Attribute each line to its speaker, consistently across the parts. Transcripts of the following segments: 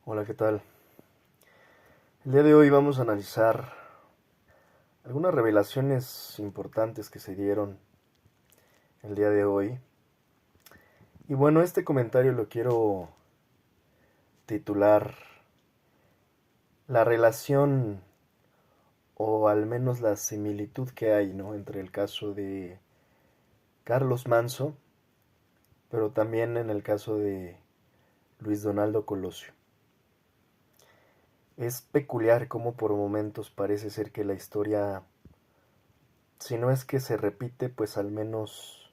Speaker 1: Hola, ¿qué tal? El día de hoy vamos a analizar algunas revelaciones importantes que se dieron el día de hoy. Y bueno, este comentario lo quiero titular La relación o al menos la similitud que hay, ¿no?, entre el caso de Carlos Manso, pero también en el caso de Luis Donaldo Colosio. Es peculiar cómo por momentos parece ser que la historia, si no es que se repite, pues al menos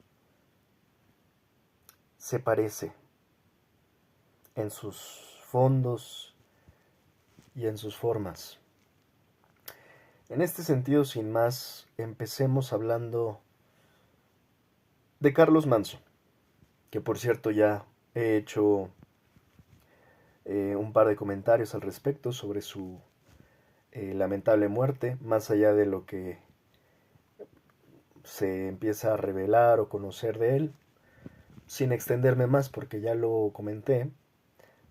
Speaker 1: se parece en sus fondos y en sus formas. En este sentido, sin más, empecemos hablando de Carlos Manso, que por cierto ya he hecho un par de comentarios al respecto sobre su lamentable muerte, más allá de lo que se empieza a revelar o conocer de él, sin extenderme más porque ya lo comenté.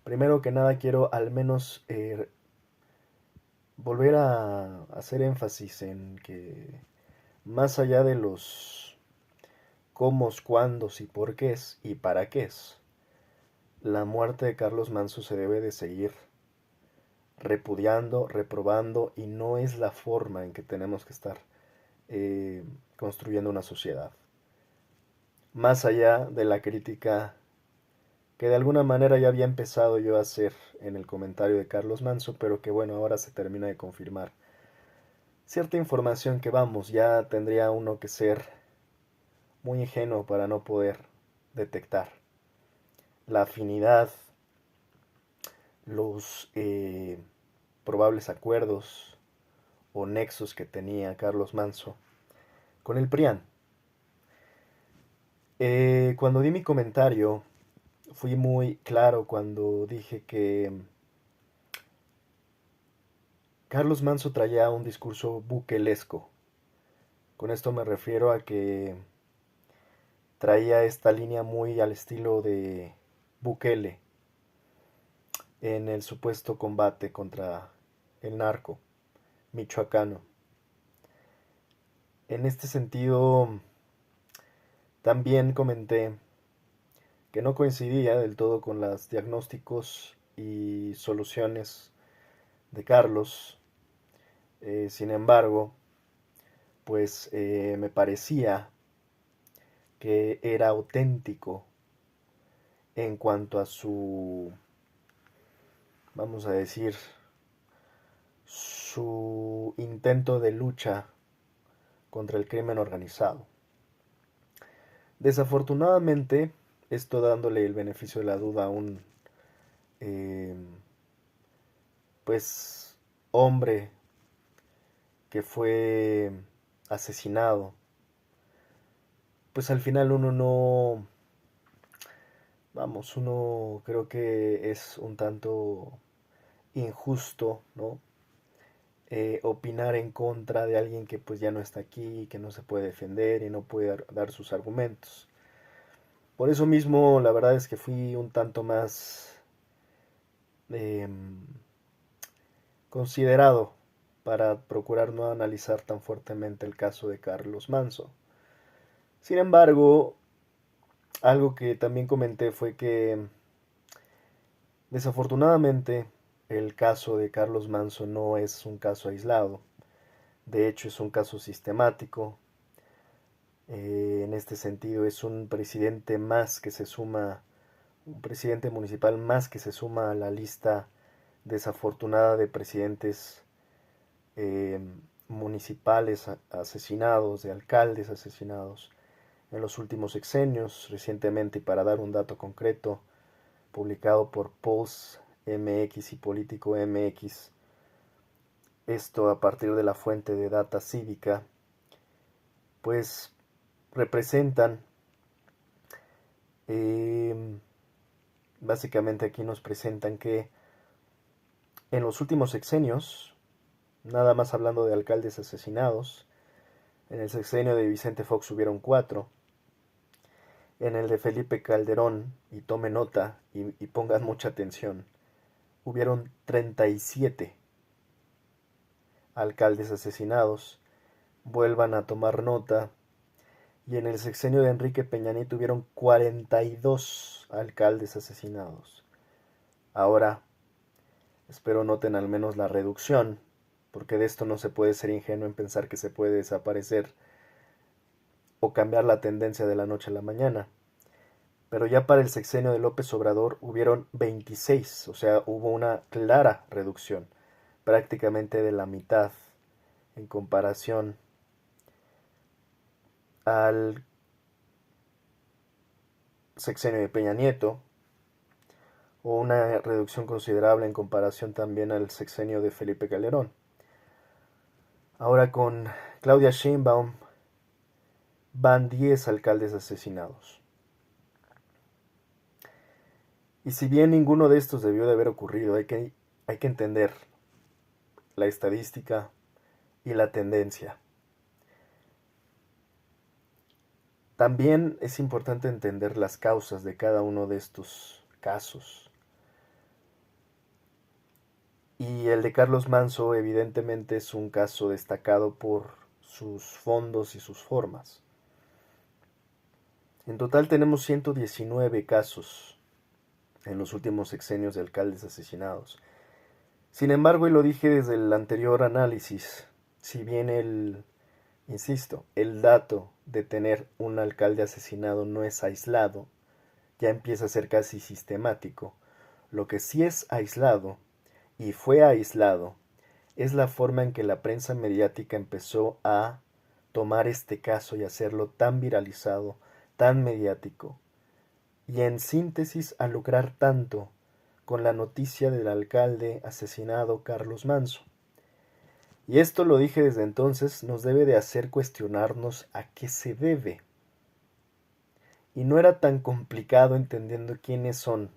Speaker 1: Primero que nada quiero al menos volver a hacer énfasis en que más allá de los cómo, cuándos y por qué y para qué, la muerte de Carlos Manso se debe de seguir repudiando, reprobando, y no es la forma en que tenemos que estar construyendo una sociedad. Más allá de la crítica que de alguna manera ya había empezado yo a hacer en el comentario de Carlos Manso, pero que bueno, ahora se termina de confirmar. Cierta información que vamos, ya tendría uno que ser muy ingenuo para no poder detectar la afinidad, los probables acuerdos o nexos que tenía Carlos Manso con el PRIAN. Cuando di mi comentario, fui muy claro cuando dije que Carlos Manso traía un discurso buquelesco. Con esto me refiero a que traía esta línea muy al estilo de Bukele en el supuesto combate contra el narco michoacano. En este sentido, también comenté que no coincidía del todo con los diagnósticos y soluciones de Carlos. Sin embargo, pues me parecía que era auténtico en cuanto a su, vamos a decir, su intento de lucha contra el crimen organizado. Desafortunadamente, esto dándole el beneficio de la duda a un eh, pues hombre que fue asesinado, pues al final uno no, vamos, uno creo que es un tanto injusto, ¿no? Opinar en contra de alguien que pues ya no está aquí, que no se puede defender y no puede dar sus argumentos. Por eso mismo, la verdad es que fui un tanto más eh, considerado para procurar no analizar tan fuertemente el caso de Carlos Manso. Sin embargo, algo que también comenté fue que desafortunadamente el caso de Carlos Manso no es un caso aislado. De hecho, es un caso sistemático. En este sentido, es un presidente más que se suma, un presidente municipal más que se suma a la lista desafortunada de presidentes eh, municipales asesinados, de alcaldes asesinados en los últimos sexenios. Recientemente, y para dar un dato concreto, publicado por Pulse MX y Político MX, esto a partir de la fuente de Data Cívica, pues representan, eh, básicamente aquí nos presentan que en los últimos sexenios, nada más hablando de alcaldes asesinados, en el sexenio de Vicente Fox hubieron 4, en el de Felipe Calderón, y tome nota y pongan mucha atención, hubieron 37 alcaldes asesinados. Vuelvan a tomar nota. Y en el sexenio de Enrique Peña Nieto hubieron 42 alcaldes asesinados. Ahora, espero noten al menos la reducción, porque de esto no se puede ser ingenuo en pensar que se puede desaparecer o cambiar la tendencia de la noche a la mañana. Pero ya para el sexenio de López Obrador hubieron 26, o sea, hubo una clara reducción, prácticamente de la mitad en comparación al sexenio de Peña Nieto, o una reducción considerable en comparación también al sexenio de Felipe Calderón. Ahora con Claudia Sheinbaum van 10 alcaldes asesinados. Y si bien ninguno de estos debió de haber ocurrido, hay que entender la estadística y la tendencia. También es importante entender las causas de cada uno de estos casos. Y el de Carlos Manso evidentemente es un caso destacado por sus fondos y sus formas. En total tenemos 119 casos en los últimos sexenios de alcaldes asesinados. Sin embargo, y lo dije desde el anterior análisis, si bien insisto, el dato de tener un alcalde asesinado no es aislado, ya empieza a ser casi sistemático. Lo que sí es aislado, y fue aislado, es la forma en que la prensa mediática empezó a tomar este caso y hacerlo tan viralizado, tan mediático, y en síntesis a lucrar tanto con la noticia del alcalde asesinado Carlos Manso. Y esto lo dije desde entonces, nos debe de hacer cuestionarnos a qué se debe. Y no era tan complicado entendiendo quiénes son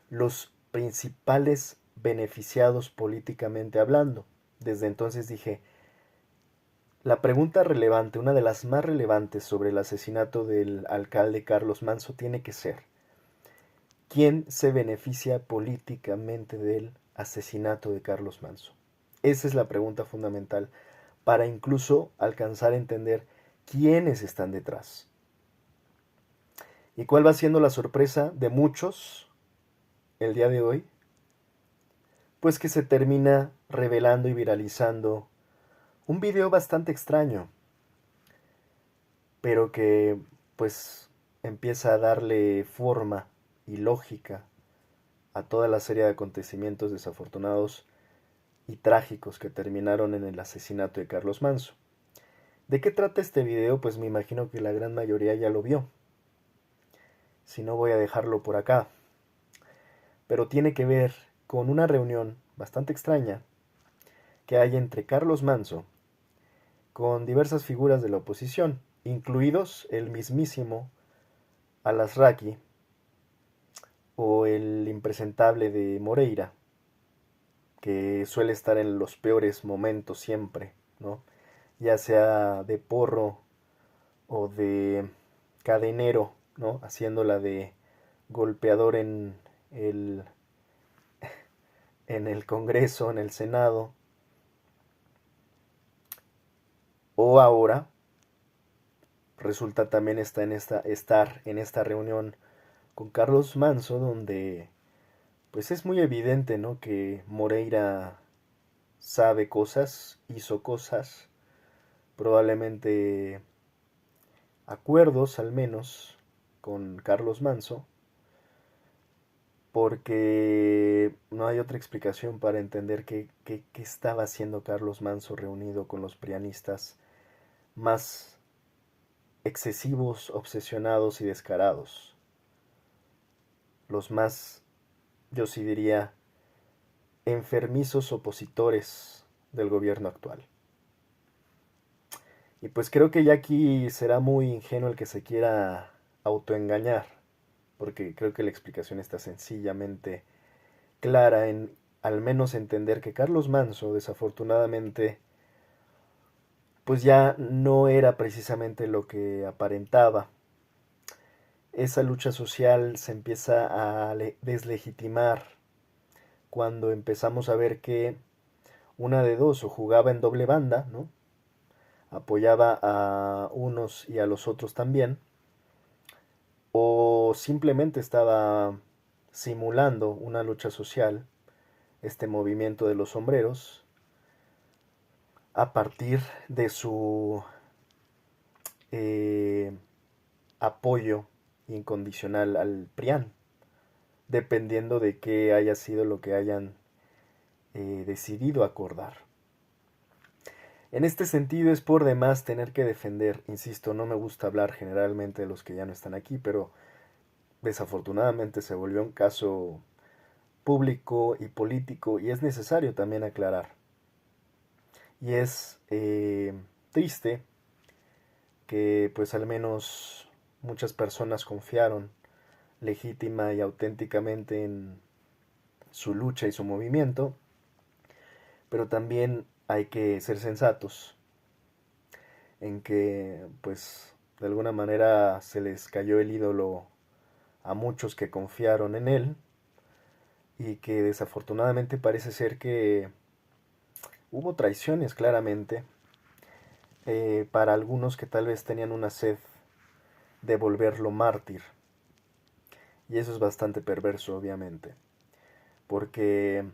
Speaker 1: los principales beneficiados políticamente hablando. Desde entonces dije, la pregunta relevante, una de las más relevantes sobre el asesinato del alcalde Carlos Manso tiene que ser, ¿quién se beneficia políticamente del asesinato de Carlos Manso? Esa es la pregunta fundamental para incluso alcanzar a entender quiénes están detrás. ¿Y cuál va siendo la sorpresa de muchos el día de hoy? Pues que se termina revelando y viralizando un video bastante extraño, pero que pues empieza a darle forma y lógica a toda la serie de acontecimientos desafortunados y trágicos que terminaron en el asesinato de Carlos Manso. ¿De qué trata este video? Pues me imagino que la gran mayoría ya lo vio. Si no, voy a dejarlo por acá. Pero tiene que ver con una reunión bastante extraña que hay entre Carlos Manso con diversas figuras de la oposición, incluidos el mismísimo Alasraqui o el impresentable de Moreira, que suele estar en los peores momentos siempre, ¿no? Ya sea de porro o de cadenero, ¿no? Haciéndola de golpeador el, en el Congreso, en el Senado, o ahora resulta también estar en esta reunión con Carlos Manso, donde pues es muy evidente, ¿no? Que Moreira sabe cosas, hizo cosas, probablemente acuerdos al menos con Carlos Manso, porque no hay otra explicación para entender qué estaba haciendo Carlos Manso reunido con los prianistas más excesivos, obsesionados y descarados, los más, yo sí diría, enfermizos opositores del gobierno actual. Y pues creo que ya aquí será muy ingenuo el que se quiera autoengañar, porque creo que la explicación está sencillamente clara en al menos entender que Carlos Manso, desafortunadamente, pues ya no era precisamente lo que aparentaba. Esa lucha social se empieza a deslegitimar cuando empezamos a ver que una de dos, o jugaba en doble banda, ¿no? Apoyaba a unos y a los otros también, o simplemente estaba simulando una lucha social, este movimiento de los sombreros, a partir de su eh, apoyo incondicional al PRIAN, dependiendo de qué haya sido lo que hayan decidido acordar. En este sentido es por demás tener que defender, insisto, no me gusta hablar generalmente de los que ya no están aquí, pero desafortunadamente se volvió un caso público y político y es necesario también aclarar. Y es triste que pues al menos muchas personas confiaron legítima y auténticamente en su lucha y su movimiento, pero también hay que ser sensatos en que pues de alguna manera se les cayó el ídolo a muchos que confiaron en él y que desafortunadamente parece ser que hubo traiciones claramente para algunos que tal vez tenían una sed de volverlo mártir. Y eso es bastante perverso, obviamente, porque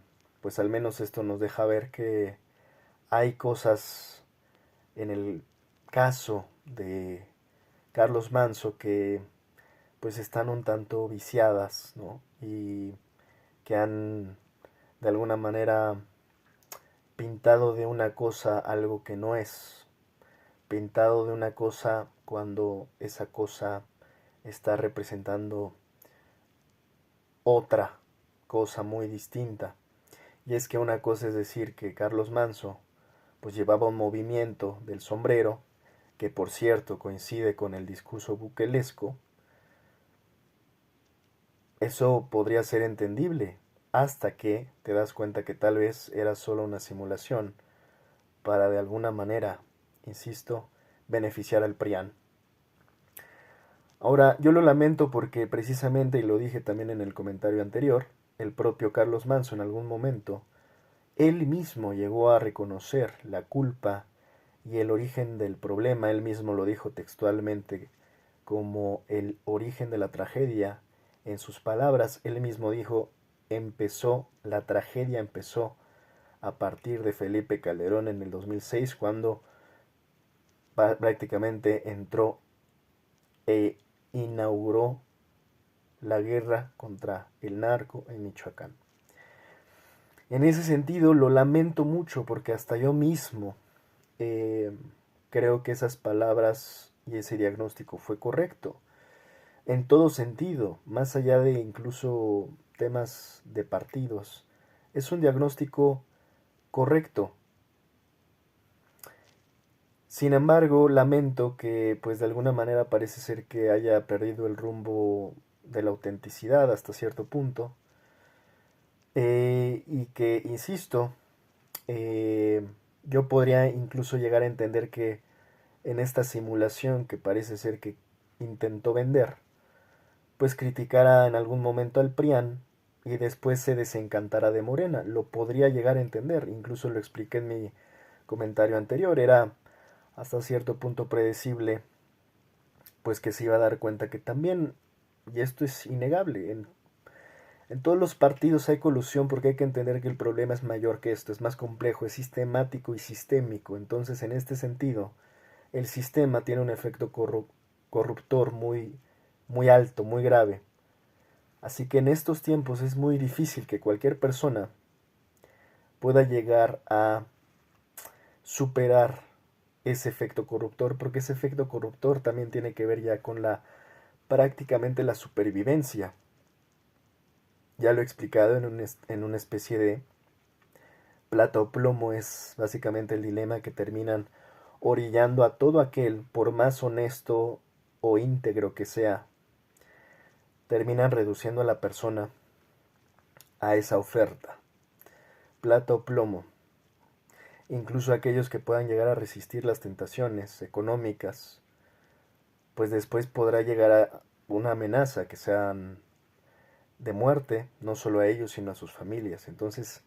Speaker 1: pues al menos esto nos deja ver que hay cosas en el caso de Carlos Manso que pues están un tanto viciadas, ¿no? Y que han de alguna manera pintado de una cosa algo que no es, pintado de una cosa cuando esa cosa está representando otra cosa muy distinta. Y es que una cosa es decir que Carlos Manso pues llevaba un movimiento del sombrero, que por cierto coincide con el discurso buquelesco. Eso podría ser entendible hasta que te das cuenta que tal vez era solo una simulación para de alguna manera, insisto, beneficiar al PRIAN. Ahora, yo lo lamento porque precisamente, y lo dije también en el comentario anterior, el propio Carlos Manso en algún momento, él mismo llegó a reconocer la culpa y el origen del problema, él mismo lo dijo textualmente como el origen de la tragedia. En sus palabras, él mismo dijo, la tragedia empezó a partir de Felipe Calderón en el 2006, cuando prácticamente entró e inauguró la guerra contra el narco en Michoacán. En ese sentido lo lamento mucho porque hasta yo mismo eh, creo que esas palabras y ese diagnóstico fue correcto. En todo sentido, más allá de incluso temas de partidos, es un diagnóstico correcto. Sin embargo, lamento que pues de alguna manera parece ser que haya perdido el rumbo de la autenticidad hasta cierto punto y que, insisto, eh, yo podría incluso llegar a entender que en esta simulación que parece ser que intentó vender, pues criticara en algún momento al PRIAN y después se desencantara de Morena. Lo podría llegar a entender, incluso lo expliqué en mi comentario anterior, era hasta cierto punto predecible, pues que se iba a dar cuenta que también, y esto es innegable, en todos los partidos hay colusión porque hay que entender que el problema es mayor que esto, es más complejo, es sistemático y sistémico. Entonces, en este sentido, el sistema tiene un efecto corruptor muy alto, muy grave. Así que en estos tiempos es muy difícil que cualquier persona pueda llegar a superar ese efecto corruptor, porque ese efecto corruptor también tiene que ver ya con prácticamente la supervivencia. Ya lo he explicado en una especie de plata o plomo, es básicamente el dilema que terminan orillando a todo aquel, por más honesto o íntegro que sea, terminan reduciendo a la persona a esa oferta, plata o plomo. Incluso aquellos que puedan llegar a resistir las tentaciones económicas, pues después podrá llegar a una amenaza, que sean de muerte, no solo a ellos, sino a sus familias. Entonces,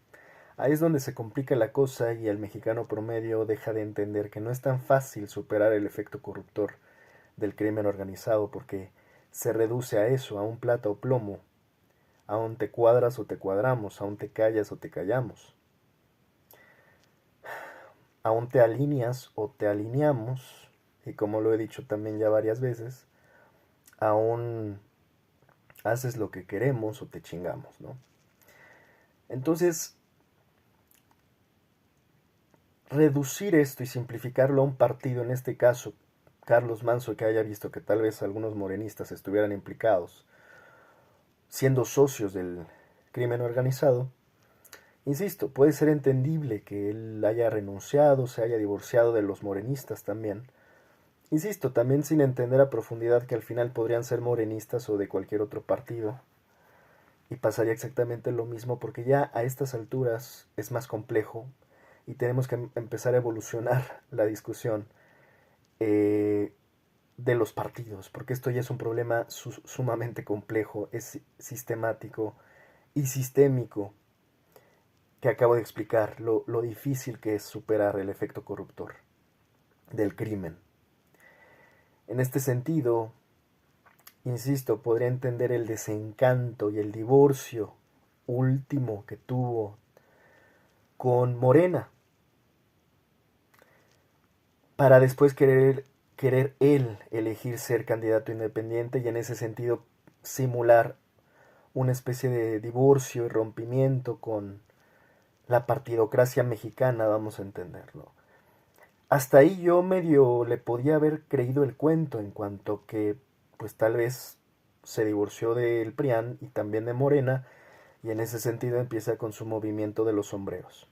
Speaker 1: ahí es donde se complica la cosa y el mexicano promedio deja de entender que no es tan fácil superar el efecto corruptor del crimen organizado, porque se reduce a eso, a un plata o plomo. Aún te cuadras o te cuadramos, aún te callas o te callamos. Aún te alineas o te alineamos, y como lo he dicho también ya varias veces, aún haces lo que queremos o te chingamos, ¿no? Entonces, reducir esto y simplificarlo a un partido, en este caso Carlos Manso, que haya visto que tal vez algunos morenistas estuvieran implicados, siendo socios del crimen organizado, insisto, puede ser entendible que él haya renunciado, se haya divorciado de los morenistas también. Insisto, también sin entender a profundidad que al final podrían ser morenistas o de cualquier otro partido. Y pasaría exactamente lo mismo porque ya a estas alturas es más complejo y tenemos que empezar a evolucionar la discusión de los partidos, porque esto ya es un problema sumamente complejo, es sistemático y sistémico, que acabo de explicar, lo difícil que es superar el efecto corruptor del crimen. En este sentido, insisto, podría entender el desencanto y el divorcio último que tuvo con Morena, para después querer él elegir ser candidato independiente y en ese sentido simular una especie de divorcio y rompimiento con la partidocracia mexicana, vamos a entenderlo. Hasta ahí yo medio le podía haber creído el cuento en cuanto que pues tal vez se divorció del PRIAN y también de Morena y en ese sentido empieza con su movimiento de los sombreros.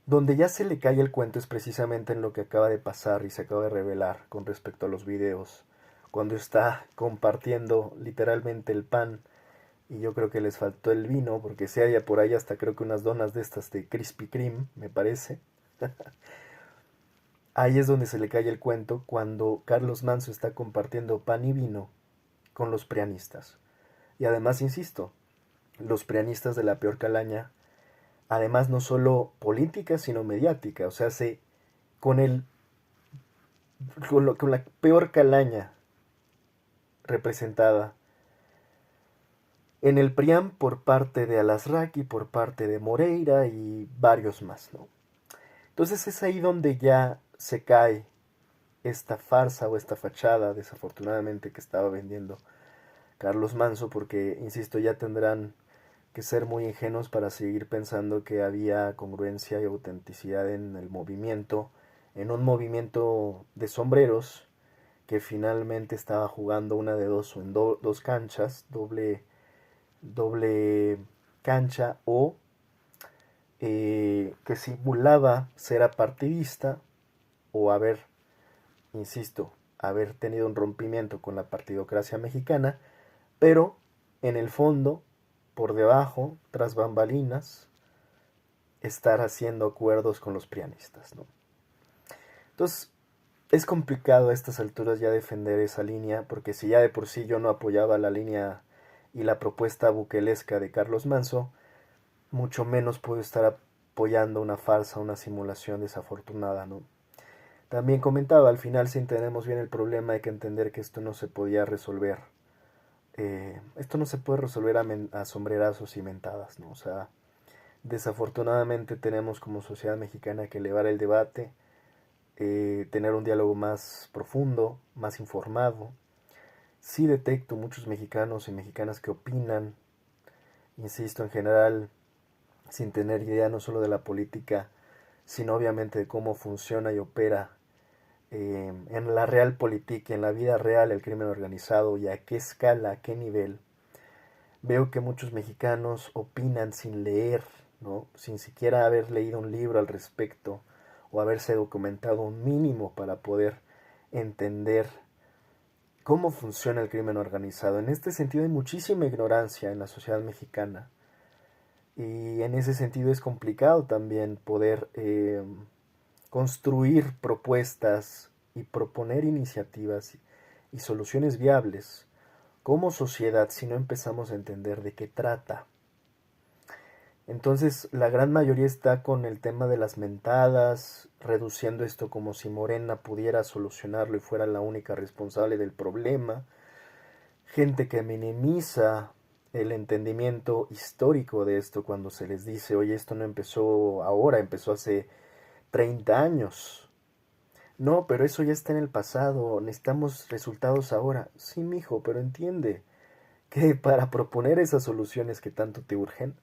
Speaker 1: Donde ya se le cae el cuento es precisamente en lo que acaba de pasar y se acaba de revelar con respecto a los videos, cuando está compartiendo literalmente el pan y yo creo que les faltó el vino porque se halla por ahí hasta creo que unas donas de estas de Krispy Kreme, me parece. Ahí es donde se le cae el cuento cuando Carlos Manso está compartiendo pan y vino con los prianistas. Y además, insisto, los prianistas de la peor calaña, además no solo política, sino mediática, o sea, con el con la peor calaña representada en el PRIAM por parte de Alasraqui, por parte de Moreira y varios más, ¿no? Entonces es ahí donde ya se cae esta farsa o esta fachada, desafortunadamente, que estaba vendiendo Carlos Manso, porque, insisto, ya tendrán que ser muy ingenuos para seguir pensando que había congruencia y autenticidad en el movimiento, en un movimiento de sombreros que finalmente estaba jugando una de dos o en dos canchas, doble cancha o que simulaba ser apartidista o haber, insisto, haber tenido un rompimiento con la partidocracia mexicana, pero en el fondo, por debajo, tras bambalinas, estar haciendo acuerdos con los prianistas, ¿no? Entonces, es complicado a estas alturas ya defender esa línea, porque si ya de por sí yo no apoyaba la línea y la propuesta buquelesca de Carlos Manso, mucho menos puedo estar apoyando una farsa, una simulación desafortunada, ¿no? También comentaba, al final si entendemos bien el problema hay que entender que esto no se podía resolver. Esto no se puede resolver a sombrerazos y mentadas, ¿no? O sea, desafortunadamente tenemos como sociedad mexicana que elevar el debate, tener un diálogo más profundo, más informado. Sí detecto muchos mexicanos y mexicanas que opinan, insisto, en general, sin tener idea no solo de la política, sino obviamente de cómo funciona y opera en la realpolitik, en la vida real, el crimen organizado y a qué escala, a qué nivel. Veo que muchos mexicanos opinan sin leer, ¿no? Sin siquiera haber leído un libro al respecto o haberse documentado un mínimo para poder entender cómo funciona el crimen organizado. En este sentido hay muchísima ignorancia en la sociedad mexicana y en ese sentido es complicado también poder construir propuestas y proponer iniciativas y soluciones viables como sociedad si no empezamos a entender de qué trata. Entonces la gran mayoría está con el tema de las mentadas, reduciendo esto como si Morena pudiera solucionarlo y fuera la única responsable del problema. Gente que minimiza el entendimiento histórico de esto cuando se les dice, oye, esto no empezó ahora, empezó hace 30 años. No, pero eso ya está en el pasado, necesitamos resultados ahora. Sí, mijo, pero entiende que para proponer esas soluciones que tanto te urgen,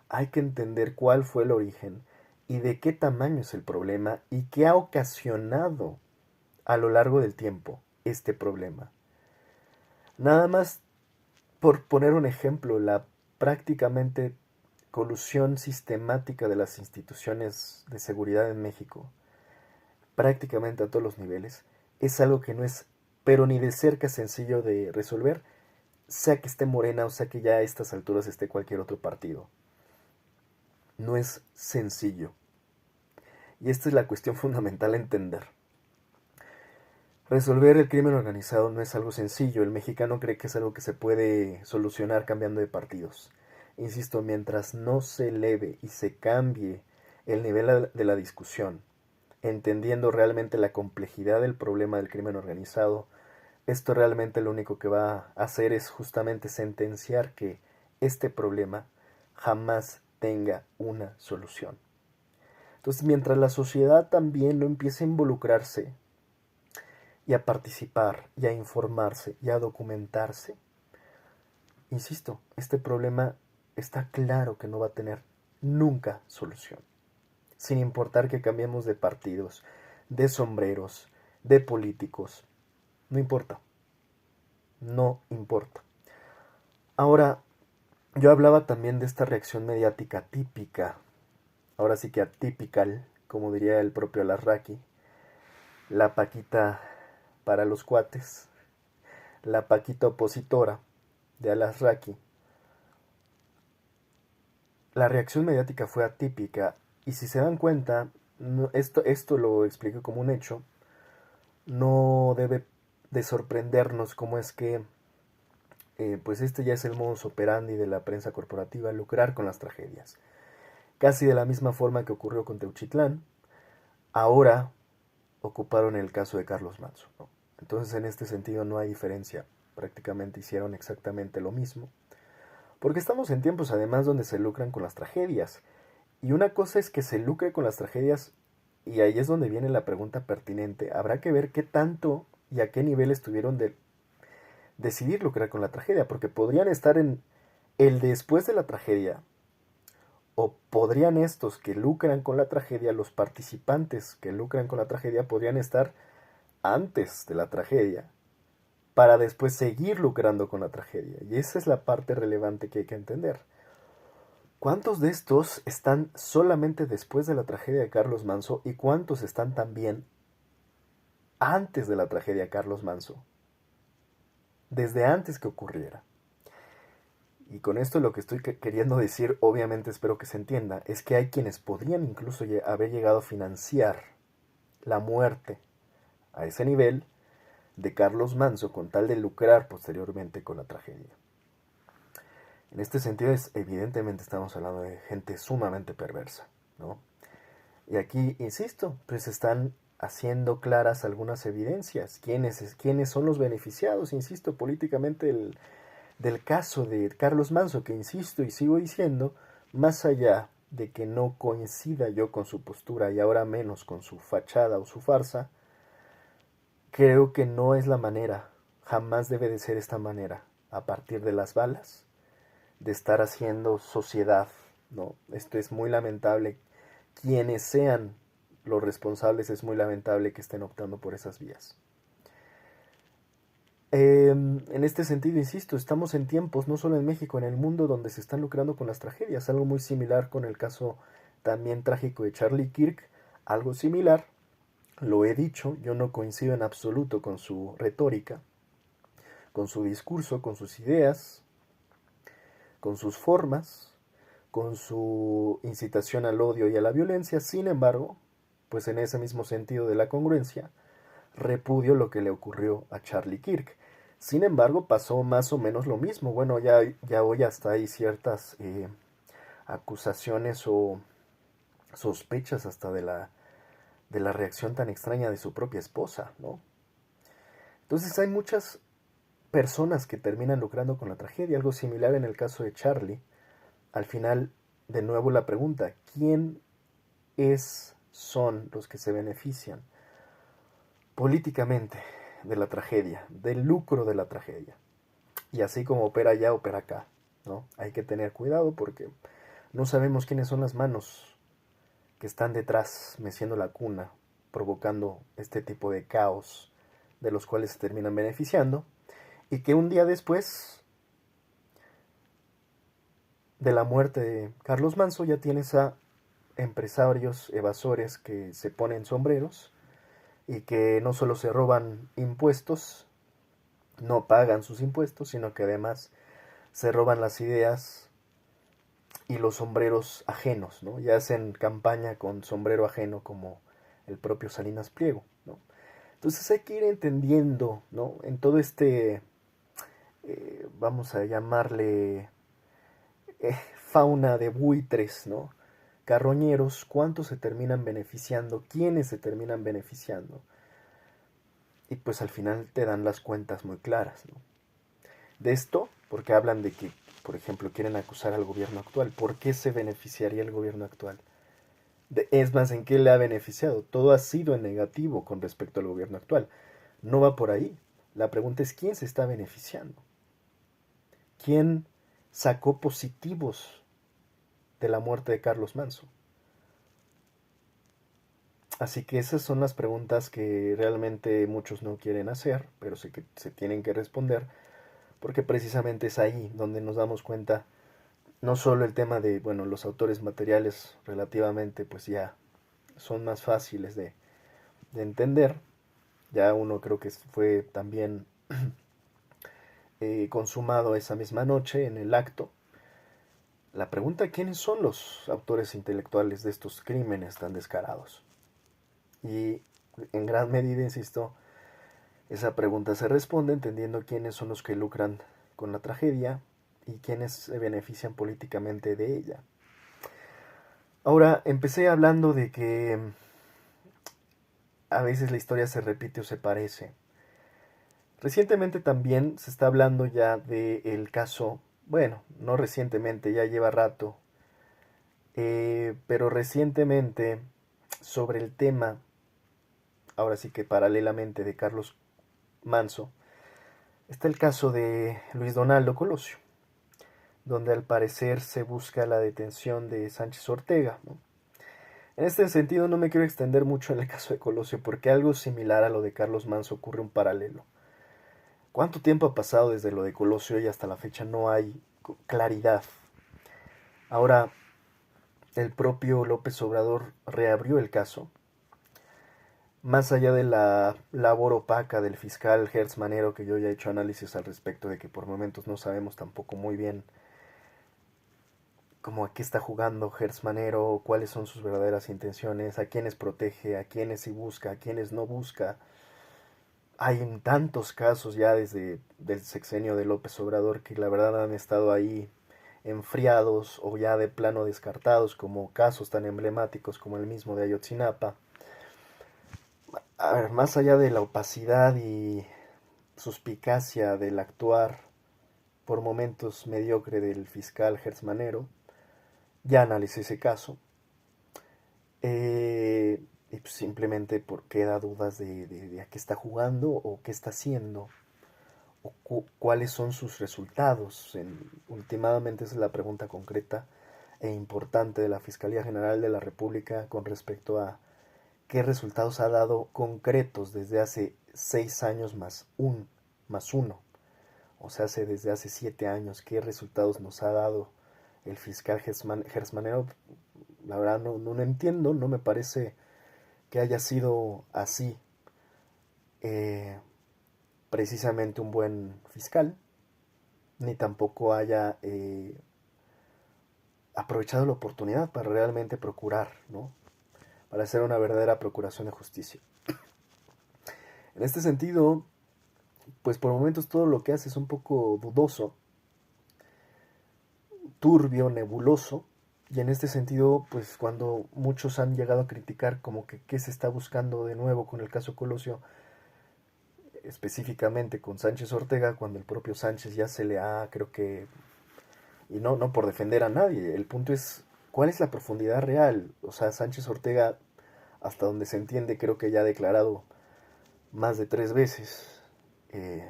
Speaker 1: hay que entender cuál fue el origen y de qué tamaño es el problema y qué ha ocasionado a lo largo del tiempo este problema. Nada más por poner un ejemplo, la prácticamente colusión sistemática de las instituciones de seguridad en México, prácticamente a todos los niveles, es algo que no es, pero ni de cerca sencillo de resolver, sea que esté Morena o sea que ya a estas alturas esté cualquier otro partido. No es sencillo. Y esta es la cuestión fundamental a entender. Resolver el crimen organizado no es algo sencillo. El mexicano cree que es algo que se puede solucionar cambiando de partidos. Insisto, mientras no se eleve y se cambie el nivel de la discusión, entendiendo realmente la complejidad del problema del crimen organizado, esto realmente lo único que va a hacer es justamente sentenciar que este problema jamás tenga una solución. Entonces, mientras la sociedad también no empiece a involucrarse y a participar y a informarse y a documentarse, insisto, este problema está claro que no va a tener nunca solución. Sin importar que cambiemos de partidos, de sombreros, de políticos, no importa. No importa. Ahora, yo hablaba también de esta reacción mediática típica, ahora sí que atypical, como diría el propio Alarraqui, la Paquita para los cuates, la Paquita opositora de Alarraqui. La reacción mediática fue atípica y si se dan cuenta, esto lo expliqué como un hecho, no debe de sorprendernos cómo es que pues este ya es el modus operandi de la prensa corporativa, lucrar con las tragedias. Casi de la misma forma que ocurrió con Teuchitlán, ahora ocuparon el caso de Carlos Manso, ¿no? Entonces en este sentido no hay diferencia, prácticamente hicieron exactamente lo mismo, porque estamos en tiempos además donde se lucran con las tragedias, y una cosa es que se lucre con las tragedias, y ahí es donde viene la pregunta pertinente, habrá que ver qué tanto y a qué nivel estuvieron de decidir lucrar con la tragedia, porque podrían estar en el después de la tragedia, o podrían estos que lucran con la tragedia, los participantes que lucran con la tragedia, podrían estar antes de la tragedia, para después seguir lucrando con la tragedia. Y esa es la parte relevante que hay que entender. ¿Cuántos de estos están solamente después de la tragedia de Carlos Manso y cuántos están también antes de la tragedia de Carlos Manso? Desde antes que ocurriera. Y con esto lo que estoy queriendo decir, obviamente espero que se entienda, es que hay quienes podrían incluso haber llegado a financiar la muerte a ese nivel de Carlos Manso con tal de lucrar posteriormente con la tragedia. En este sentido, evidentemente estamos hablando de gente sumamente perversa, ¿no? Y aquí, insisto, pues están haciendo claras algunas evidencias. ¿Quiénes son los beneficiados, insisto, políticamente del caso de Carlos Manso, que insisto y sigo diciendo, más allá de que no coincida yo con su postura y ahora menos con su fachada o su farsa, creo que no es la manera, jamás debe de ser esta manera, a partir de las balas, de estar haciendo sociedad, ¿no? Esto es muy lamentable. Quienes sean los responsables es muy lamentable que estén optando por esas vías. En este sentido, insisto, estamos en tiempos, no solo en México, en el mundo, donde se están lucrando con las tragedias. Algo muy similar con el caso también trágico de Charlie Kirk. Algo similar, lo he dicho, yo no coincido en absoluto con su retórica, con su discurso, con sus ideas, con sus formas, con su incitación al odio y a la violencia. Sin embargo, pues en ese mismo sentido de la congruencia, repudio lo que le ocurrió a Charlie Kirk. Sin embargo, pasó más o menos lo mismo. Bueno, ya hoy hasta hay ciertas acusaciones o sospechas hasta de la reacción tan extraña de su propia esposa, ¿no? Entonces hay muchas personas que terminan lucrando con la tragedia, algo similar en el caso de Charlie. Al final, de nuevo la pregunta, ¿quién son los que se benefician políticamente de la tragedia, del lucro de la tragedia? Y así como opera allá, opera acá, ¿no? Hay que tener cuidado porque no sabemos quiénes son las manos que están detrás, meciendo la cuna, provocando este tipo de caos de los cuales se terminan beneficiando, y que un día después de la muerte de Carlos Manso ya tienes a empresarios evasores que se ponen sombreros y que no solo se roban impuestos, no pagan sus impuestos, sino que además se roban las ideas y los sombreros ajenos, ¿no? Y hacen campaña con sombrero ajeno como el propio Salinas Pliego, ¿no? Entonces hay que ir entendiendo, ¿no? En todo este, vamos a llamarle fauna de buitres, ¿no? Carroñeros, ¿cuántos se terminan beneficiando? ¿Quiénes se terminan beneficiando? Y pues al final te dan las cuentas muy claras, ¿no? De esto, porque hablan de que, por ejemplo, quieren acusar al gobierno actual. ¿Por qué se beneficiaría el gobierno actual? Es más, ¿en qué le ha beneficiado? Todo ha sido en negativo con respecto al gobierno actual. No va por ahí. La pregunta es quién se está beneficiando. ¿Quién sacó positivos de la muerte de Carlos Manso? Así que esas son las preguntas que realmente muchos no quieren hacer, pero que se tienen que responder, porque precisamente es ahí donde nos damos cuenta no solo el tema de, bueno, los autores materiales relativamente pues ya son más fáciles de entender, ya uno creo que fue también consumado esa misma noche en el acto. La pregunta, ¿quiénes son los autores intelectuales de estos crímenes tan descarados? Y en gran medida, insisto, esa pregunta se responde entendiendo quiénes son los que lucran con la tragedia y quiénes se benefician políticamente de ella. Ahora, empecé hablando de que a veces la historia se repite o se parece. Recientemente también se está hablando ya del caso, bueno, no recientemente, ya lleva rato, pero recientemente sobre el tema, ahora sí que paralelamente de Carlos Manso, está el caso de Luis Donaldo Colosio, donde al parecer se busca la detención de Sánchez Ortega, ¿no? En este sentido no me quiero extender mucho en el caso de Colosio porque algo similar a lo de Carlos Manso ocurre un paralelo. ¿Cuánto tiempo ha pasado desde lo de Colosio y hasta la fecha no hay claridad? Ahora, el propio López Obrador reabrió el caso. Más allá de la labor opaca del fiscal Gertz Manero, que yo ya he hecho análisis al respecto de que por momentos no sabemos tampoco muy bien cómo a qué está jugando Gertz Manero, cuáles son sus verdaderas intenciones, a quiénes protege, a quiénes sí busca, a quiénes no busca. Hay tantos casos ya desde el sexenio de López Obrador que la verdad han estado ahí enfriados o ya de plano descartados, como casos tan emblemáticos como el mismo de Ayotzinapa. A ver, más allá de la opacidad y suspicacia del actuar por momentos mediocre del fiscal Gertz Manero, ya analicé ese caso. Y pues simplemente porque da dudas de a qué está jugando o qué está haciendo o cuáles son sus resultados. Últimamente esa es la pregunta concreta e importante de la Fiscalía General de la República con respecto a qué resultados ha dado concretos desde hace 6 años más uno. O sea, desde hace 7 años, qué resultados nos ha dado el fiscal Gersmanero. La verdad no entiendo, no me parece que haya sido así precisamente un buen fiscal, ni tampoco haya aprovechado la oportunidad para realmente procurar, ¿no? Para hacer una verdadera procuración de justicia. En este sentido, pues por momentos todo lo que hace es un poco dudoso, turbio, nebuloso, y en este sentido, pues cuando muchos han llegado a criticar como que qué se está buscando de nuevo con el caso Colosio, específicamente con Sánchez Ortega, cuando el propio Sánchez ya se le ha, creo que, y no por defender a nadie, el punto es cuál es la profundidad real. O sea, Sánchez Ortega, hasta donde se entiende, creo que ya ha declarado más de 3 veces. eh,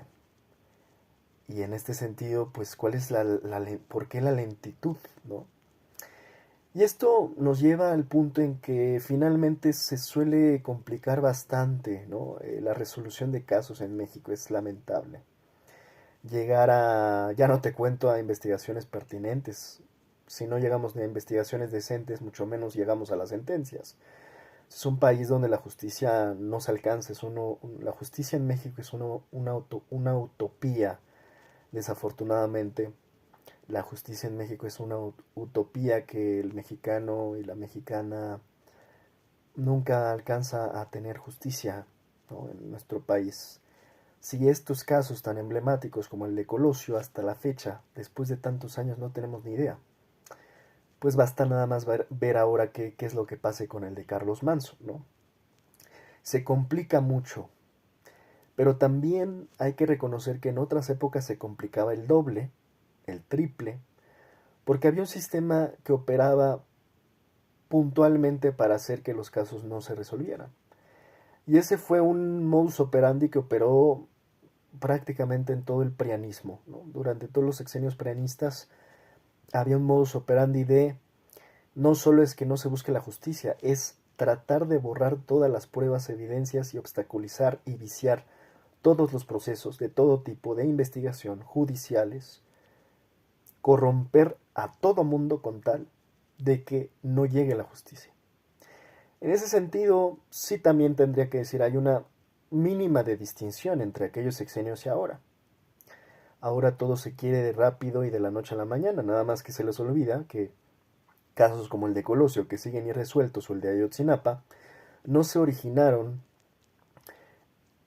Speaker 1: y en este sentido, pues, ¿cuál es por qué la lentitud, ¿no? Y esto nos lleva al punto en que finalmente se suele complicar bastante, ¿no? La resolución de casos en México es lamentable. Llegar a, ya no te cuento a investigaciones pertinentes, si no llegamos ni a investigaciones decentes, mucho menos llegamos a las sentencias. Es un país donde la justicia no se alcanza, la justicia en México es una utopía, desafortunadamente. La justicia en México es una utopía que el mexicano y la mexicana nunca alcanza a tener justicia, ¿no? En nuestro país. Si estos casos tan emblemáticos como el de Colosio hasta la fecha, después de tantos años, no tenemos ni idea, pues basta nada más ver ahora qué es lo que pase con el de Carlos Manso, ¿no? Se complica mucho, pero también hay que reconocer que en otras épocas se complicaba el doble, el triple, porque había un sistema que operaba puntualmente para hacer que los casos no se resolvieran. Y ese fue un modus operandi que operó prácticamente en todo el prianismo, ¿no? Durante todos los sexenios prianistas había un modus operandi de no solo es que no se busque la justicia, es tratar de borrar todas las pruebas, evidencias y obstaculizar y viciar todos los procesos de todo tipo de investigación judiciales, corromper a todo mundo con tal de que no llegue la justicia. En ese sentido, sí también tendría que decir, hay una mínima de distinción entre aquellos sexenios y ahora. Ahora todo se quiere de rápido y de la noche a la mañana, nada más que se les olvida que casos como el de Colosio, que siguen irresueltos, o el de Ayotzinapa, no se originaron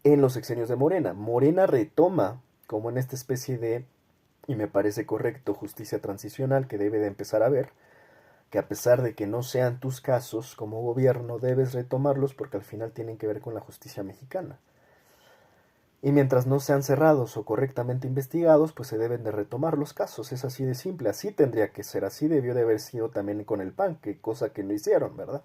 Speaker 1: en los sexenios de Morena. Morena retoma, como en esta especie de, y me parece correcto, justicia transicional que debe de empezar a ver, que a pesar de que no sean tus casos, como gobierno debes retomarlos porque al final tienen que ver con la justicia mexicana. Y mientras no sean cerrados o correctamente investigados, pues se deben de retomar los casos. Es así de simple, así tendría que ser, así debió de haber sido también con el PAN, que cosa que no hicieron, ¿verdad?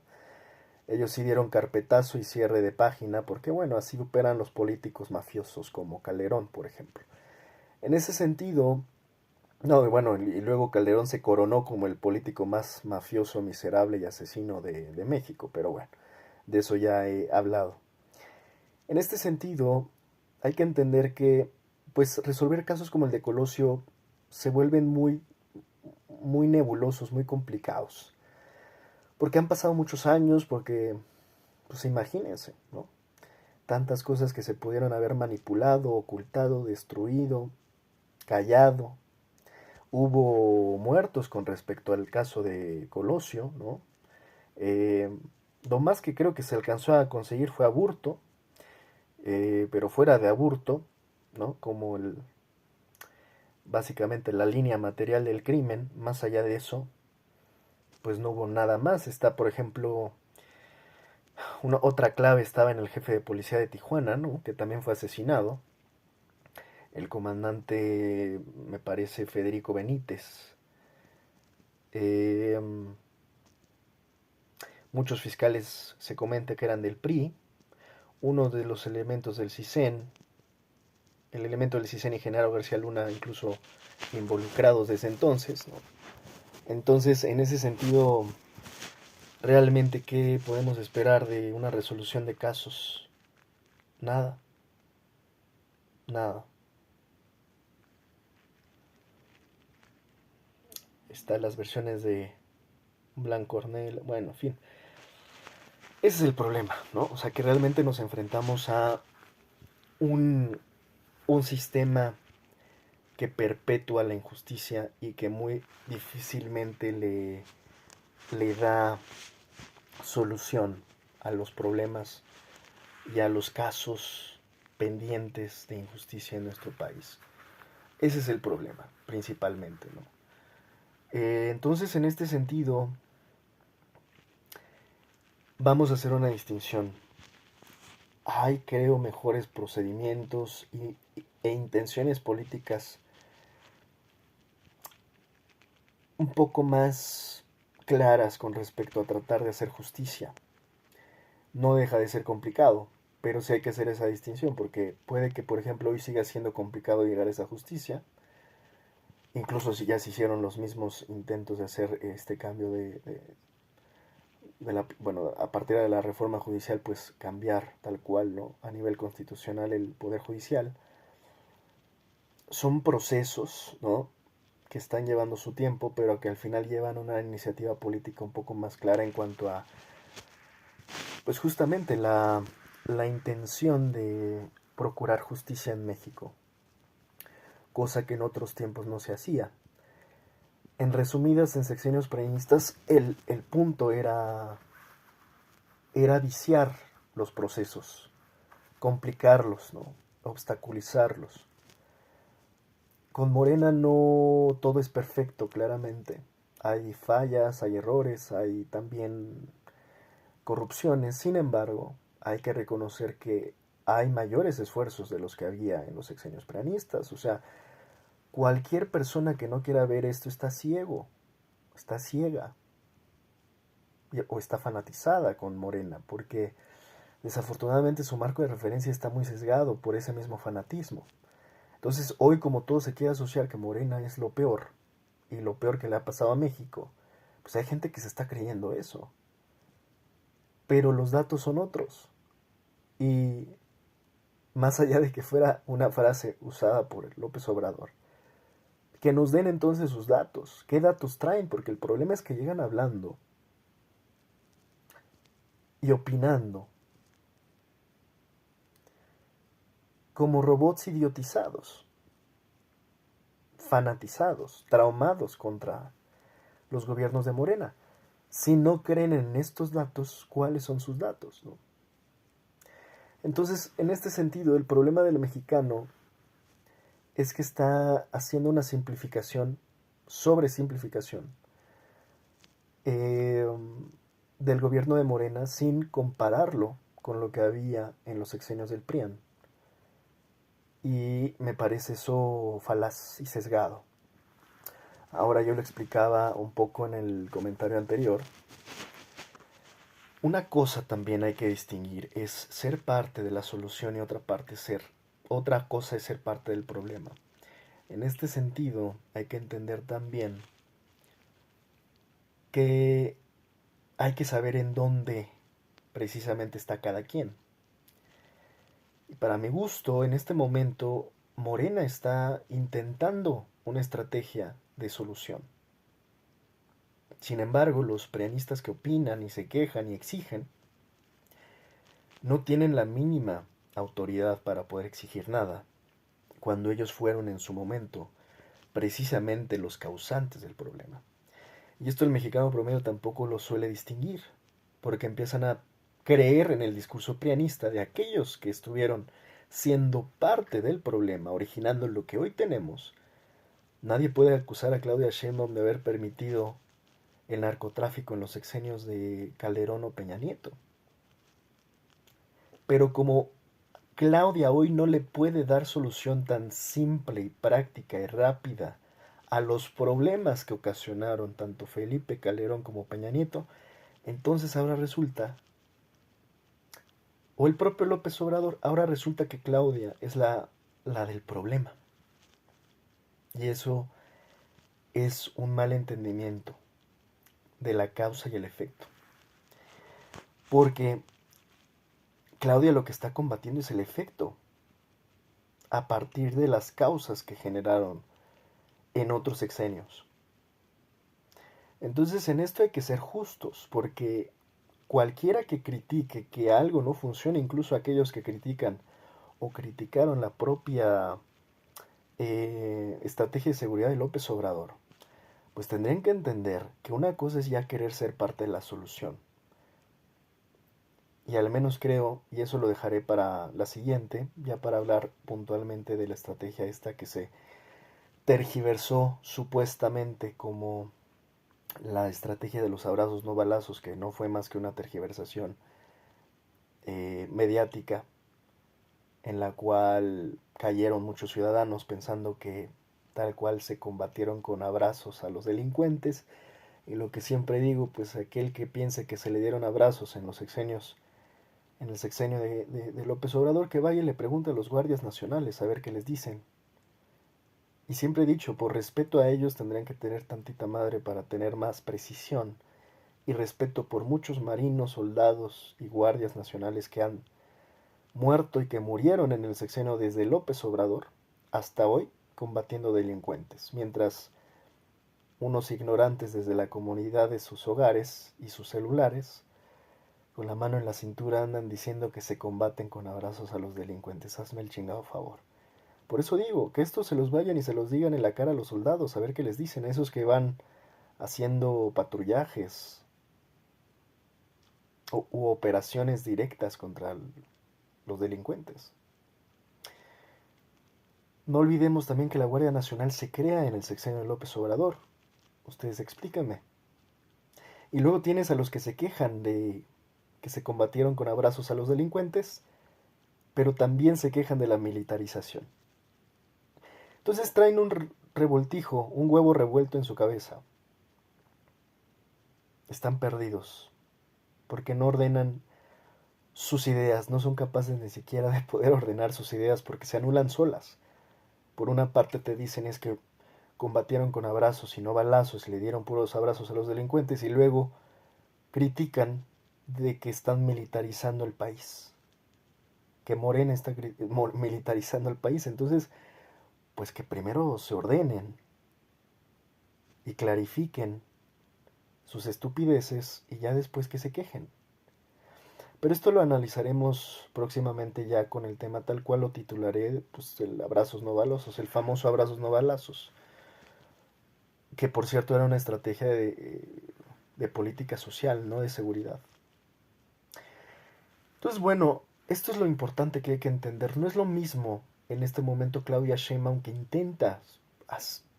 Speaker 1: Ellos sí dieron carpetazo y cierre de página, porque bueno, así operan los políticos mafiosos como Calderón, por ejemplo. En ese sentido, no, y bueno, y luego Calderón se coronó como el político más mafioso, miserable y asesino de México, pero bueno, de eso ya he hablado. En este sentido, hay que entender que, pues, resolver casos como el de Colosio se vuelven muy nebulosos, muy complicados. Porque han pasado muchos años, porque, pues imagínense, ¿no? Tantas cosas que se pudieron haber manipulado, ocultado, destruido, callado. Hubo muertos con respecto al caso de Colosio, ¿no? Eh, lo más que creo que se alcanzó a conseguir fue Aburto, pero fuera de Aburto, ¿no? Como básicamente la línea material del crimen, más allá de eso, pues no hubo nada más. Está, por ejemplo, otra clave estaba en el jefe de policía de Tijuana, ¿no? Que también fue asesinado. El comandante, me parece, Federico Benítez. Eh, Muchos fiscales se comenta que eran del PRI. Uno de los elementos del CISEN, el elemento del CISEN y Genaro García Luna, incluso involucrados desde entonces, ¿no? Entonces, en ese sentido, realmente, ¿qué podemos esperar de una resolución de casos? Nada, nada. Están las versiones de Blancornel, bueno, en fin. Ese es el problema, ¿no? O sea, que realmente nos enfrentamos a un, un sistema que perpetúa la injusticia y que muy difícilmente le da solución a los problemas y a los casos pendientes de injusticia en nuestro país. Ese es el problema, principalmente, ¿no? Entonces, en este sentido, vamos a hacer una distinción. Hay, creo, mejores procedimientos e intenciones políticas un poco más claras con respecto a tratar de hacer justicia. No deja de ser complicado, pero sí hay que hacer esa distinción, porque puede que, por ejemplo, hoy siga siendo complicado llegar a esa justicia, incluso si ya se hicieron los mismos intentos de hacer este cambio bueno, a partir de la reforma judicial, pues cambiar tal cual, ¿no? A nivel constitucional el poder judicial. Son procesos, ¿no? Que están llevando su tiempo, pero que al final llevan una iniciativa política un poco más clara en cuanto a, pues justamente la intención de procurar justicia en México, cosa que en otros tiempos no se hacía. En resumidas, en sexenios preñistas, el punto era viciar los procesos, complicarlos, ¿no? Obstaculizarlos. Con Morena no todo es perfecto, claramente. Hay fallas, hay errores, hay también corrupciones. Sin embargo, hay que reconocer que hay mayores esfuerzos de los que había en los sexenios prianistas. O sea, cualquier persona que no quiera ver esto está ciego, está ciega o está fanatizada con Morena, porque desafortunadamente su marco de referencia está muy sesgado por ese mismo fanatismo. Entonces, hoy como todo se quiere asociar que Morena es lo peor, y lo peor que le ha pasado a México, pues hay gente que se está creyendo eso. Pero los datos son otros. Y más allá de que fuera una frase usada por López Obrador, que nos den entonces sus datos. ¿Qué datos traen? Porque el problema es que llegan hablando y opinando como robots idiotizados, fanatizados, traumados contra los gobiernos de Morena. Si no creen en estos datos, ¿cuáles son sus datos? ¿No? Entonces, en este sentido, el problema del mexicano es que está haciendo una simplificación, sobre simplificación, eh, del gobierno de Morena sin compararlo con lo que había en los sexenios del PRIAN. Y me parece eso falaz y sesgado. Ahora yo lo explicaba un poco en el comentario anterior. Una cosa también hay que distinguir es ser parte de la solución y otra cosa es ser parte del problema. En este sentido hay que entender también que hay que saber en dónde precisamente está cada quien. Y para mi gusto, en este momento, Morena está intentando una estrategia de solución. Sin embargo, los prianistas que opinan y se quejan y exigen no tienen la mínima autoridad para poder exigir nada, cuando ellos fueron en su momento precisamente los causantes del problema. Y esto el mexicano promedio tampoco lo suele distinguir, porque empiezan a creer en el discurso prianista de aquellos que estuvieron siendo parte del problema, originando lo que hoy tenemos. Nadie puede acusar a Claudia Sheinbaum de haber permitido el narcotráfico en los sexenios de Calderón o Peña Nieto. Pero como Claudia hoy no le puede dar solución tan simple y práctica y rápida a los problemas que ocasionaron tanto Felipe Calderón como Peña Nieto, entonces ahora resulta, o el propio López Obrador, ahora resulta que Claudia es la del problema. Y eso es un mal entendimiento de la causa y el efecto. Porque Claudia lo que está combatiendo es el efecto a partir de las causas que generaron en otros sexenios. Entonces en esto hay que ser justos, porque cualquiera que critique que algo no funciona, incluso aquellos que critican o criticaron la propia estrategia de seguridad de López Obrador, pues tendrían que entender que una cosa es ya querer ser parte de la solución Y al menos creo, y eso lo dejaré para la siguiente, ya para hablar puntualmente de la estrategia esta que se tergiversó supuestamente como la estrategia de los abrazos no balazos, que no fue más que una tergiversación mediática en la cual cayeron muchos ciudadanos pensando que tal cual se combatieron con abrazos a los delincuentes. Y lo que siempre digo, pues aquel que piense que se le dieron abrazos en los sexenios, en el sexenio de López Obrador, que vaya y le pregunte a los guardias nacionales a ver qué les dicen. Y siempre he dicho, por respeto a ellos tendrían que tener tantita madre para tener más precisión y respeto por muchos marinos, soldados y guardias nacionales que han muerto y que murieron en el sexenio desde López Obrador hasta hoy combatiendo delincuentes, mientras unos ignorantes desde la comunidad de sus hogares y sus celulares, con la mano en la cintura andan diciendo que se combaten con abrazos a los delincuentes. Hazme el chingado favor. Por eso digo, que estos se los vayan y se los digan en la cara a los soldados, a ver qué les dicen, esos que van haciendo patrullajes u operaciones directas contra los delincuentes. No olvidemos también que la Guardia Nacional se crea en el sexenio de López Obrador. Ustedes explíquenme. Y luego tienes a los que se quejan de que se combatieron con abrazos a los delincuentes, pero también se quejan de la militarización. Entonces traen un revoltijo, un huevo revuelto en su cabeza. Están perdidos, porque no ordenan sus ideas, no son capaces ni siquiera de poder ordenar sus ideas porque se anulan solas. Por una parte te dicen es que combatieron con abrazos y no balazos y le dieron puros abrazos a los delincuentes y luego critican de que están militarizando el país, que Morena está militarizando el país. Entonces, pues que primero se ordenen y clarifiquen sus estupideces y ya después que se quejen. Pero esto lo analizaremos próximamente ya con el tema tal cual lo titularé, pues el abrazos no balazos, el famoso abrazos no balazos, que por cierto era una estrategia de política social, no de seguridad. Entonces, bueno, esto es lo importante que hay que entender. No es lo mismo en este momento Claudia Sheinbaum que intenta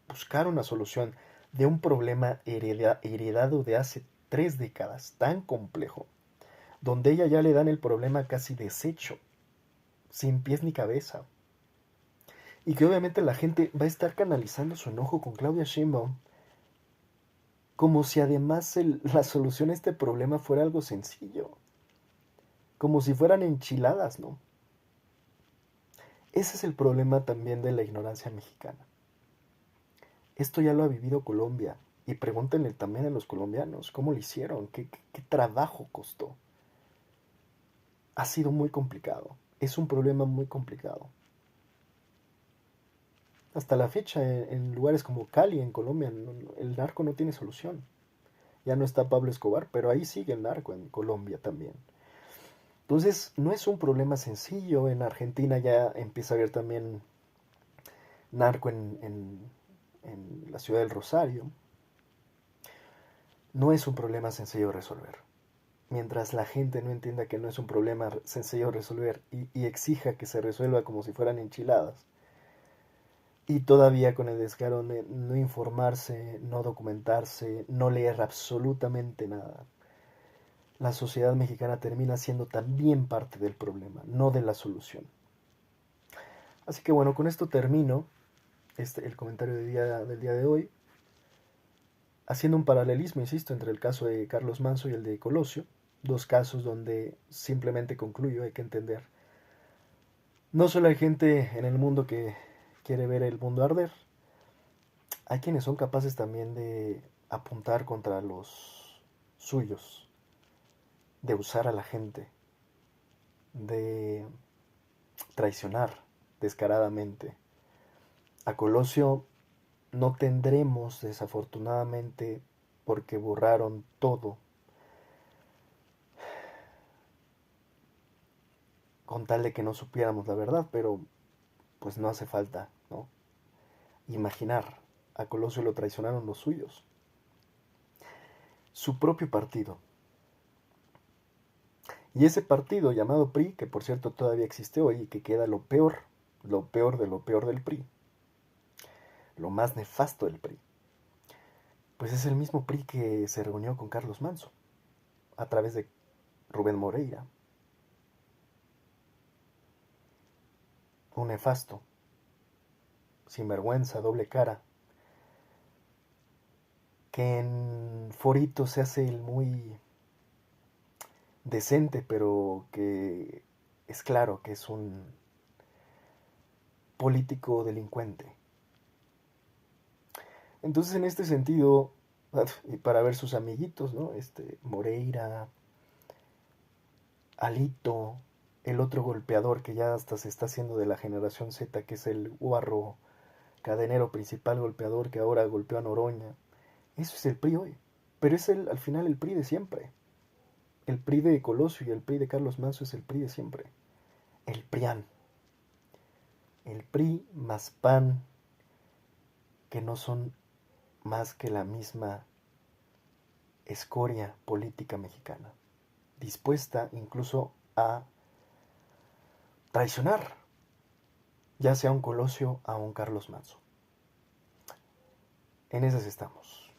Speaker 1: buscar una solución de un problema heredado de hace 3 décadas, tan complejo, donde ella ya le dan el problema casi deshecho, sin pies ni cabeza. Y que obviamente la gente va a estar canalizando su enojo con Claudia Sheinbaum como si además la solución a este problema fuera algo sencillo, como si fueran enchiladas, ¿no? Ese es el problema también de la ignorancia mexicana. Esto ya lo ha vivido Colombia y pregúntenle también a los colombianos cómo lo hicieron, qué trabajo costó. Ha sido muy complicado, es un problema muy complicado. Hasta la fecha, en lugares como Cali, en Colombia, el narco no tiene solución. Ya no está Pablo Escobar, pero ahí sigue el narco en Colombia también. Entonces, no es un problema sencillo. En Argentina ya empieza a haber también narco en la ciudad del Rosario. No es un problema sencillo de resolver. Mientras la gente no entienda que no es un problema sencillo de resolver y exija que se resuelva como si fueran enchiladas, y todavía con el descaro de no informarse, no documentarse, no leer absolutamente nada, la sociedad mexicana termina siendo también parte del problema, no de la solución. Así que bueno, con esto termino el comentario del día de hoy, haciendo un paralelismo, insisto, entre el caso de Carlos Manso y el de Colosio, dos casos donde simplemente concluyo, hay que entender. No solo hay gente en el mundo que quiere ver el mundo arder, hay quienes son capaces también de apuntar contra los suyos, de usar a la gente, de traicionar descaradamente. A Colosio no tendremos, desafortunadamente, porque borraron todo, con tal de que no supiéramos la verdad, pero pues no hace falta, ¿no? Imaginar, a Colosio lo traicionaron los suyos, su propio partido. Y ese partido llamado PRI, que por cierto todavía existe hoy y que queda lo peor de lo peor del PRI, lo más nefasto del PRI, pues es el mismo PRI que se reunió con Carlos Manso a través de Rubén Moreira, un nefasto, sinvergüenza, doble cara, que en Forito se hace el muy decente, pero que es claro que es un político delincuente. Entonces, en este sentido, y para ver sus amiguitos, ¿no? Moreira, Alito, el otro golpeador que ya hasta se está haciendo de la generación Z, que es el guarro cadenero principal golpeador que ahora golpeó a Noroña. Eso es el PRI hoy. Pero es al final el PRI de siempre. El PRI de Colosio y el PRI de Carlos Manso es el PRI de siempre. El PRIAN. El PRI más PAN, que no son más que la misma escoria política mexicana, dispuesta incluso a traicionar, ya sea a un Colosio o a un Carlos Manso. En esas estamos.